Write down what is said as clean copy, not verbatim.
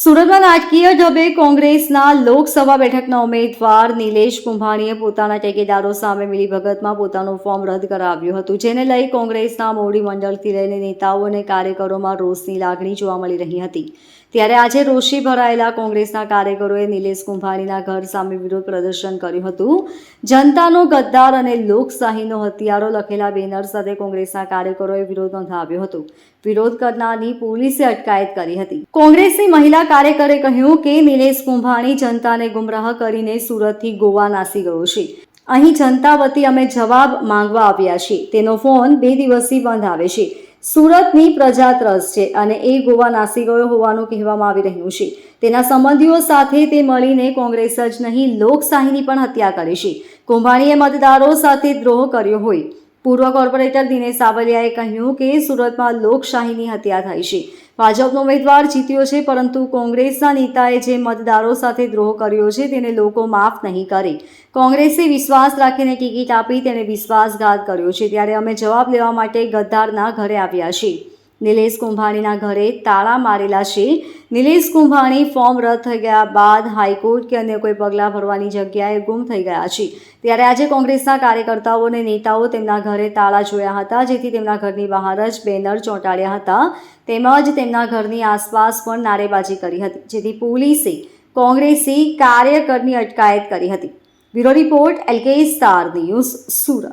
સુરતમાં નાટકીય ઢબે કોંગ્રેસના લોકસભા બેઠકના ઉમેદવાર નિલેશ કુંભાણીએ પોતાના ટેકેદારો સામે મિલીભગતમાં પોતાનું ફોર્મ રદ કરાવ્યું હતું, જેને લઈ કોંગ્રેસના મોવડી મંડળથી લઈને નેતાઓ અને કાર્યકરોમાં રોષની લાગણી જોવા મળી રહી હતી. ત્યારે આજે રોષે ભરાયેલા કોંગ્રેસના કાર્યકરોએ નિલેશ કુંભાણીના ઘર સામે વિરોધ પ્રદર્શન કર્યું હતું. જનતાનો ગદ્દાર અને લોકશાહીનો હથિયારો લખેલા બેનર સાથે કોંગ્રેસના કાર્યકરોએ વિરોધ નોંધાવ્યો હતો. વિરોધ કરનારની પોલીસે અટકાયત કરી હતી. કોંગ્રેસની મહિલા કાર્યકરે કહ્યું કે નિલેશ કુંભાણી જનતાને ગુમરાહ કરીને સુરતથી ગોવા નાસી ગયો છે. અહીં જનતા વતી અમે જવાબ માંગવા આવ્યા છીએ. તેનો ફોન 2 દિવસથી બંધ આવે છે. સુરતની પ્રજા ત્રસ્ત છે અને એ ગોવા નાસી ગયો હોવાનું કહેવામાં આવી રહ્યું છે. તેના સંબંધીઓ સાથે તે મળીને કોંગ્રેસ જ નહીં લોકશાહીની પણ હત્યા કરી છે. કુંભાણીએ મતદારો સાથે દ્રોહ કર્યો હોય. પૂર્વ કોર્પોરેટર દિનેશ સાવલિયાએ કહ્યું કે સુરતમાં લોકશાહીની હત્યા થઈ છે. ભાજપનો ઉમેદવાર જીત્યો છે, પરંતુ કોંગ્રેસના નેતાએ જે મતદારો સાથે દ્રોહ કર્યો છે તેને લોકો માફ નહીં કરે. કોંગ્રેસે વિશ્વાસ રાખીને ટિકિટ આપી તેને વિશ્વાસઘાત કર્યો છે, ત્યારે અમે જવાબ લેવા માટે ગદ્દારના ઘરે આવ્યા છીએ. નિલેશ કુંભાણીના ઘરે તાળા મારેલા છે. નિલેશ કુંભાણી ફોર્મ રદ થઈ ગયા બાદ હાઈકોર્ટ કે અન્ય કોઈ પગલાં ભરવાની જગ્યાએ ગુમ થઈ ગયા છે. ત્યારે આજે કોંગ્રેસના કાર્યકર્તાઓ અને નેતાઓ તેમના ઘરે તાળા જોયા હતા, જેથી તેમના ઘરની બહાર જ બેનર ચોંટાડ્યા હતા, તેમજ તેમના ઘરની આસપાસ પણ નારેબાજી કરી હતી, જેથી પોલીસે કોંગ્રેસી કાર્યકરની અટકાયત કરી હતી. Bureau report LK star news, Surat.